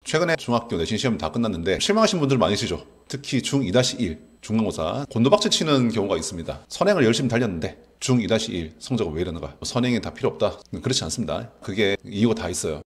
최근에 중학교 내신 시험 다 끝났는데 실망하신 분들 많으시죠? 특히 중2-1 중간고사 곤두박질 치는 경우가 있습니다. 선행을 열심히 달렸는데 중2-1 성적은 왜 이러는가? 선행이 다 필요 없다? 그렇지 않습니다. 그게 이유가 다 있어요.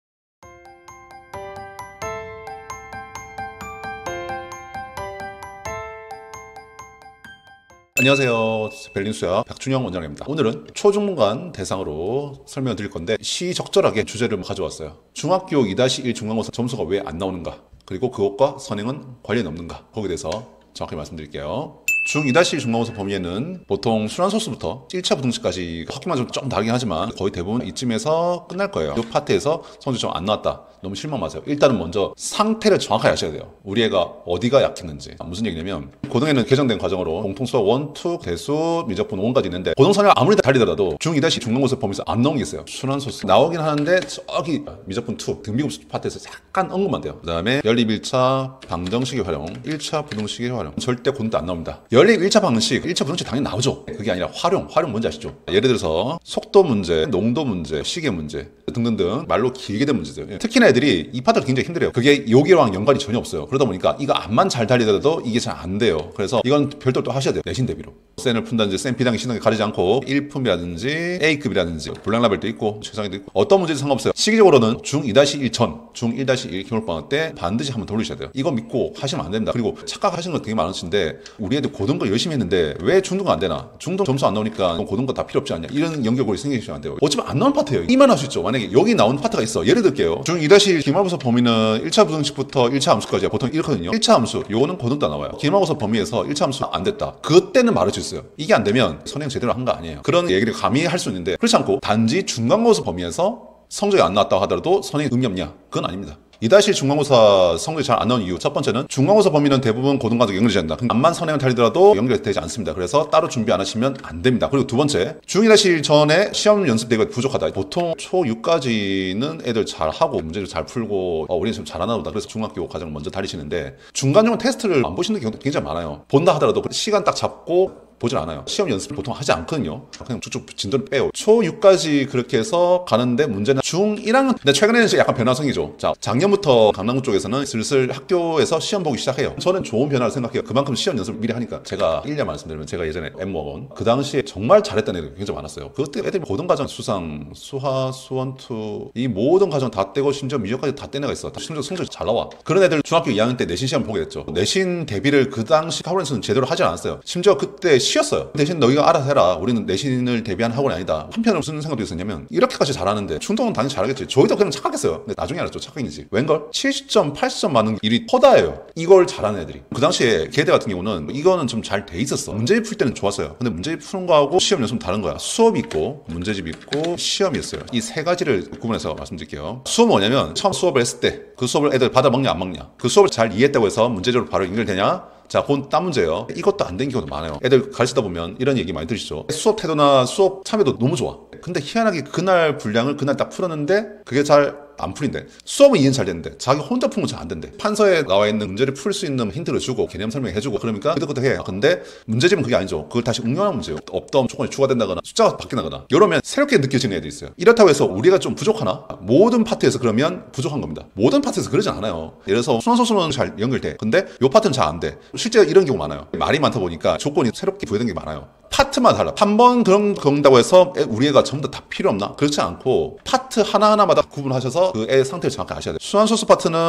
안녕하세요. 벨린수야 박준영 원장입니다. 오늘은 초중간 대상으로 설명을 드릴 건데 시적절하게 주제를 가져왔어요. 중학교 2-1 중간고사 점수가 왜 안 나오는가? 그리고 그것과 선행은 관련이 없는가? 거기에 대해서 정확히 말씀드릴게요. 중2-1 중간고사 범위에는 보통 순환소수부터 1차 부등식까지 학기만 좀 다르긴 하지만 거의 대부분 이쯤에서 끝날 거예요. 이 파트에서 성적이 좀 안 나왔다. 너무 실망 마세요. 일단은 먼저 상태를 정확하게 아셔야 돼요. 우리 애가 어디가 약했는지. 무슨 얘기냐면 고등에는 개정된 과정으로 공통수학 1, 2, 대수, 미적분 5까지 있는데 고등선을 아무리 달리더라도 중2-1 중간고사 범위에서 안 나온 게 있어요. 순환소수 나오긴 하는데 저기 미적분 2 등비급수 파트에서 약간 언급만 돼요. 그 다음에 연립 1차 방정식의 활용, 1차 부등식의 활용 절대 고등도 안 나옵니다. 연립 1차 방식, 1차 부등식 당연히 나오죠. 그게 아니라 활용 뭔지 아시죠? 예를 들어서 속도 문제, 농도 문제, 시계 문제 등등등 말로 길게 된 문제들. 특히나 애들이 이 파트가 굉장히 힘들어요. 그게 여기랑 연관이 전혀 없어요. 그러다 보니까 이거 앞만 잘 달리더라도 이게 잘 안 돼요. 그래서 이건 별도로 또 하셔야 돼요. 내신 대비로. 센을 푼다든지 센 B당이 신나게 가리지 않고 1품이라든지 A급이라든지 블랙라벨도 있고 최상위도 있고 어떤 문제도 상관없어요. 시기적으로는 중2-1 전, 중1-1 겨울방학 때 반드시 한번 돌리셔야 돼요. 이거 믿고 하시면 안 됩니다. 그리고 착각하시는 거 되게 많으신데 우리 애들 고등거 열심히 했는데 왜 중등거 안 되나? 중등 점수 안 나오니까 고등거 다 필요 없지 않냐? 이런 연결고리 생기시면 안 돼요. 어차피 안 나온 파트예요. 이만 할 수 있죠. 만약에 여기 나온 파트가 있어. 예를 들게요. 중2-1 기말고사 범위는 1차 부등식부터 1차 함수까지 보통 이렇거든요. 1차 함수 요거는 고등도 안 나와요. 기말고사 범위에서 1차 함수 안 됐다. 그때는 말할 수 있어요. 이게 안 되면 선행 제대로 한 거 아니에요. 그런 얘기를 감히 할 수 있는데 그렇지 않고 단지 중간고사 범위에서 성적이 안 나왔다고 하더라도 선행이 의미 없냐? 그건 아닙니다. 2-1 중간고사 성적이 잘 안 나온 이유 첫 번째는 중간고사 범위는 대부분 고등과정 연결이 된다. 암만 선행을 달리더라도 연결되지 않습니다. 그래서 따로 준비 안 하시면 안 됩니다. 그리고 두 번째 중2-1 전에 시험 연습 대비가 부족하다. 보통 초6까지는 애들 잘 하고 문제를 잘 풀고 우리는 좀 잘하나 보다. 그래서 중학교 과정을 먼저 달리시는데 중간중간 테스트를 안 보시는 경우도 굉장히 많아요. 본다 하더라도 시간 딱 잡고 보진 않아요. 시험 연습을 보통 하지 않거든요. 그냥 쭉쭉 진도를 빼요. 초6까지 그렇게 해서 가는데 문제는 중1학년 근데 최근에는 약간 변화성이죠. 자, 작년부터 강남구 쪽에서는 슬슬 학교에서 시험 보기 시작해요. 저는 좋은 변화를 생각해요. 그만큼 시험 연습을 미리 하니까. 제가 1년 말씀드리면 제가 예전에 M먹은 그 당시에 정말 잘했던 애들이 굉장히 많았어요. 그때 애들이 고등과정 수상, 수하, 수원투 이 모든 과정 다 떼고 심지어 미적까지 다 떼는 애가 있어. 심지어 성적이 잘 나와. 그런 애들 중학교 2학년 때 내신 시험 보게 됐죠. 내신 대비를 그 당시 학원에서는 제대로 하지 않았어요. 심지어 그때 쉬었어요. 대신 너희가 알아서 해라. 우리는 내신을 대비한 학원이 아니다. 한편으로 쓰는 생각도 있었냐면 이렇게까지 잘하는데 충동은 당연히 잘하겠지. 저희도 그냥 착각했어요. 근데 나중에 알았죠. 착각인지. 웬걸? 70점, 80점 맞는 일이 허다예요. 이걸 잘하는 애들이. 그 당시에 계대 같은 경우는 이거는 좀 잘 돼 있었어. 문제집 풀 때는 좋았어요. 근데 문제집 푸는 거하고 시험 연습은 다른 거야. 수업이 있고 문제집 있고 시험이 있어요. 이 세 가지를 구분해서 말씀드릴게요. 수업은 뭐냐면 처음 수업을 했을 때 그 수업을 애들 받아 먹냐 안 먹냐. 그 수업을 잘 이해했다고 해서 문제적으로 바로 연결되냐? 자, 그건 딴 문제예요. 이것도 안 된 경우도 많아요. 애들 가르치다 보면 이런 얘기 많이 들으시죠. 수업 태도나 수업 참여도 너무 좋아. 근데 희한하게 그날 분량을 그날 딱 풀었는데 그게 잘 안 풀린대. 수업은 이해는 잘 되는데 자기 혼자 푸는 건 잘 안 된대. 판서에 나와 있는 문제를 풀 수 있는 힌트를 주고 개념 설명해주고 그러니까 그때그때 해. 근데 문제집은 그게 아니죠. 그걸 다시 응용하는 문제예요. 없던 조건이 추가된다거나 숫자가 바뀐다거나 이러면 새롭게 느껴지는 애들이 있어요. 이렇다고 해서 우리가 좀 부족하나? 모든 파트에서 그러면 부족한 겁니다. 모든 파트에서 그러지 않아요. 예를 들어서 순환소수는 잘 연결돼. 근데 요 파트는 잘 안 돼. 실제 이런 경우 많아요. 말이 많다 보니까 조건이 새롭게 부여된 게 많아요. 파트만 달라. 한 번 그런 건다고 해서 우리 애가 전부 다 필요 없나? 그렇지 않고 파트 하나하나마다 구분하셔서 그 애 상태를 정확히 아셔야 돼요. 순환소수 파트는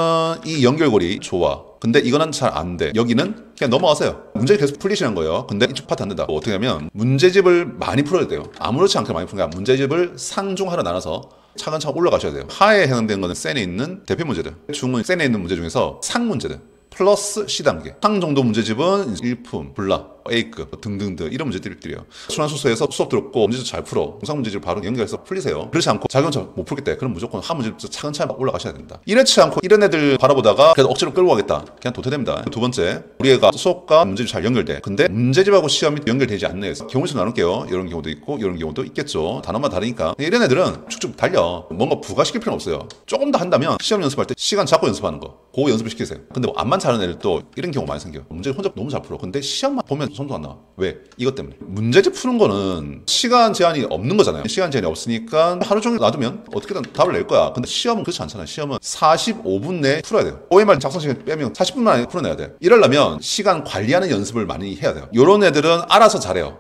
이 연결고리 좋아. 근데 이거는 잘 안 돼. 여기는 그냥 넘어가세요. 문제 계속 풀리시는 거예요. 근데 이쪽 파트 안 된다. 어떻게 하면 문제집을 많이 풀어야 돼요. 아무렇지 않게 많이 푸는 게 문제집을 상중하로 나눠서 차근차근 올라가셔야 돼요. 하에 해당되는 거는 센에 있는 대표 문제들. 중은 센에 있는 문제 중에서 상 문제들. 플러스 C단계. 상 정도 문제집은 1품, 블락, A급 등등등 이런 문제들을 드려요. 순환소수에서 수업 들었고 문제집 잘 풀어. 정상 문제집을 바로 연결해서 풀리세요. 그렇지 않고 자기 혼자 못 풀겠다. 그럼 무조건 한 문제부터 차근차근 올라가셔야 됩니다. 이렇지 않고 이런 애들 바라보다가 그래도 억지로 끌고 가겠다. 그냥 도태됩니다. 두 번째, 우리 애가 수업과 문제집 잘 연결돼. 근데 문제집하고 시험이 연결되지 않는 애에서 경우수 나눌게요. 이런 경우도 있고 이런 경우도 있겠죠. 단어만 다르니까. 이런 애들은 축축 달려. 뭔가 부가시킬 필요는 없어요. 조금 더 한다면 시험 연습할 때 시간 잡고 연습하는 거. 그거 연습을 시키세요. 근데 뭐 암만 잘하는 애들 또 이런 경우 많이 생겨요. 문제 혼자 너무 잘 풀어. 근데 시험만 보면 점수 안 나와. 왜? 이것 때문에. 문제집 푸는 거는 시간 제한이 없는 거잖아요. 시간 제한이 없으니까 하루 종일 놔두면 어떻게든 답을 낼 거야. 근데 시험은 그렇지 않잖아요. 시험은 45분 내에 풀어야 돼요. OMR 작성 시간 빼면 40분 안에 풀어내야 돼. 이러려면 시간 관리하는 연습을 많이 해야 돼요. 이런 애들은 알아서 잘해요.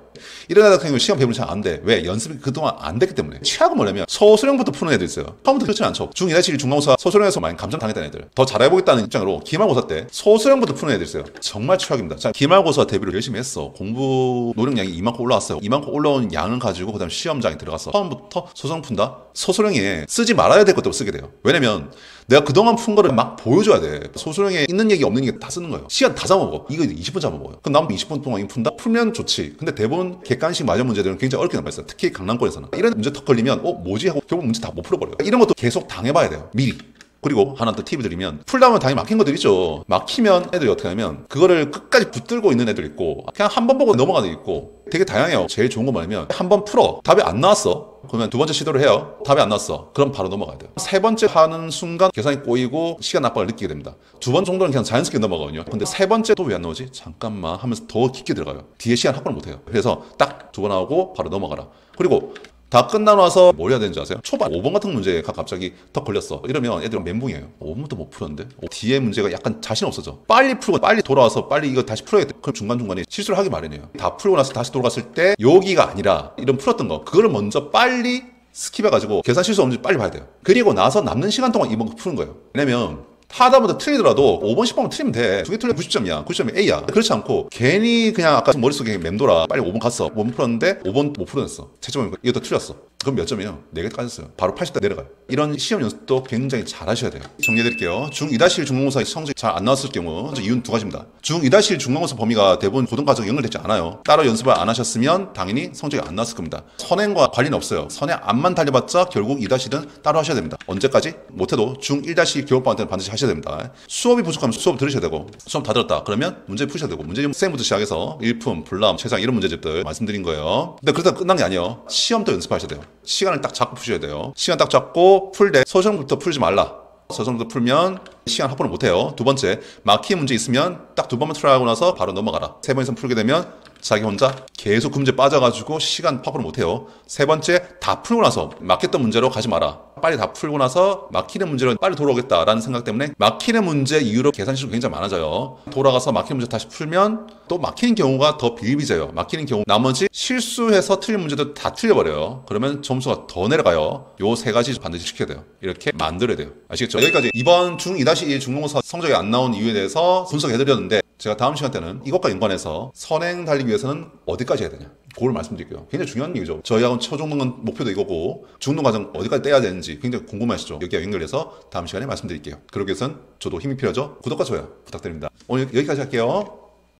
이런 애들 같은 경우 시험 배분이 잘 안 돼. 왜? 연습이 그동안 안 됐기 때문에. 최악은 뭐냐면 소수령부터 푸는 애들 있어요. 처음부터 그렇지 않죠. 중2-1 중간고사 소수령에서 많이 감점당했다는 애들. 더 잘해보겠다는 입장으로 기말고사 때 소수령부터 푸는 애들 있어요. 정말 최악입니다. 자, 기말고사 대비를 열심히 했어. 공부 노력량이 이만큼 올라왔어요. 이만큼 올라온 양을 가지고 그다음 시험장에 들어가서 처음부터 소수령 푼다? 소수령에 쓰지 말아야 될 것도 쓰게 돼요. 왜냐면 내가 그동안 푼 거를 막 보여줘야 돼. 소수령에 있는 얘기 없는 얘기 다 쓰는 거예요. 시간 다 잡아먹어. 이거 20분 잡아먹어요. 그럼 남은 20분 동안 이거 푼다? 풀면 좋지. 근데 대부분 객관식 마저 문제들은 굉장히 어렵게 남아있어요. 특히 강남권에서는. 이런 문제 턱 걸리면 뭐지? 하고 결국 문제 다 못 풀어버려요. 이런 것도 계속 당해봐야 돼요. 미리. 그리고 하나 더 팁을 드리면 풀다 보면 당연히 막힌 것들 있죠. 막히면 애들이 어떻게 하냐면 그거를 끝까지 붙들고 있는 애들 있고 그냥 한 번 보고 넘어가는 애들 있고 되게 다양해요. 제일 좋은 건 뭐냐면 한 번 풀어. 답이 안 나왔어. 그러면 두 번째 시도를 해요. 답이 안 나왔어. 그럼 바로 넘어가야 돼요. 세 번째 하는 순간 계산이 꼬이고 시간 압박을 느끼게 됩니다. 두 번 정도는 그냥 자연스럽게 넘어가거든요. 근데 세 번째 또 왜 안 나오지? 잠깐만 하면서 더 깊게 들어가요. 뒤에 시간 확보를 못해요. 그래서 딱 두 번 하고 바로 넘어가라. 그리고 다 끝나고 나서 뭘 해야 되는지 아세요? 초반 5번 같은 문제가 갑자기 턱 걸렸어. 이러면 애들은 멘붕이에요. 5번도 못 풀었는데? 뒤에 문제가 약간 자신 없어져. 빨리 풀고 빨리 돌아와서 빨리 이거 다시 풀어야겠다. 그럼 중간중간에 실수를 하기 마련이에요. 다 풀고 나서 다시 돌아갔을 때 여기가 아니라 이런 풀었던 거 그거를 먼저 빨리 스킵해가지고 계산 실수 없는지 빨리 봐야 돼요. 그리고 나서 남는 시간 동안 이번 거 푸는 거예요. 왜냐면 하다보다 틀리더라도 5번, 10번만 틀리면 돼. 두 개 틀리면 90점이야. 90점이 A야. 그렇지 않고 괜히 그냥 아까 머릿속에 맴돌아. 빨리 5번 갔어. 5번 풀었는데 5번 못 풀어냈어. 채점이 이것도 틀렸어. 그럼 몇 점이에요? 4개 까졌어요. 바로 80대 내려가요. 이런 시험 연습도 굉장히 잘 하셔야 돼요. 정리해드릴게요. 중2-1 중간고사 성적이 잘 안 나왔을 경우 이유는 두 가지입니다. 중2-1 중간고사 범위가 대부분 고등과정에 연결되지 않아요. 따로 연습을 안 하셨으면 당연히 성적이 안 나왔을 겁니다. 선행과 관련이 없어요. 선행 앞만 달려봤자 결국 2-1은 따로 하셔야 됩니다. 언제까지? 못해도 중1-2 겨울방학 때는 반드시 하셔야 됩니다. 수업이 부족하면 수업 들으셔야 되고 수업 다 들었다 그러면 문제 푸셔야 되고 문제집 쌤부터 시작해서 일품, 불남, 최상 이런 문제집들 말씀드린 거예요. 근데 그러다 끝난 게 아니에요. 시험도 연습하셔야 돼요. 시간을 딱 잡고 푸셔야 돼요. 시간 딱 잡고 풀 때 소정부터 풀지 말라. 소정부터 풀면 시간 확보를 못해요. 두 번째, 막힌 문제 있으면 딱 두 번만 트라이하고 나서 바로 넘어가라. 세 번 이상 풀게 되면 자기 혼자 계속 그 문제 빠져가지고 시간 확보를 못해요. 세 번째, 다 풀고 나서 막혔던 문제로 가지 마라. 빨리 다 풀고 나서 막히는 문제로 빨리 돌아오겠다라는 생각 때문에 막히는 문제 이후로 계산 실수가 굉장히 많아져요. 돌아가서 막히는 문제 다시 풀면 또 막히는 경우가 더 비일비재요. 막히는 경우 나머지 실수해서 틀린 문제도 다 틀려버려요. 그러면 점수가 더 내려가요. 요 세 가지 반드시 지켜야 돼요. 이렇게 만들어야 돼요. 아시겠죠? 여기까지 이번 중2-1 중간고사 성적이 안 나온 이유에 대해서 분석해드렸는데 제가 다음 시간 때는 이것과 연관해서 선행 달리기 위해서는 어디까지 해야 되냐 그걸 말씀드릴게요. 굉장히 중요한 얘기죠. 저희하고는 초중등 목표도 이거고 중등 과정 어디까지 떼야 되는지 굉장히 궁금하시죠? 여기와 연결해서 다음 시간에 말씀드릴게요. 그러기 위해서는 저도 힘이 필요하죠? 구독과 좋아요 부탁드립니다. 오늘 여기까지 할게요.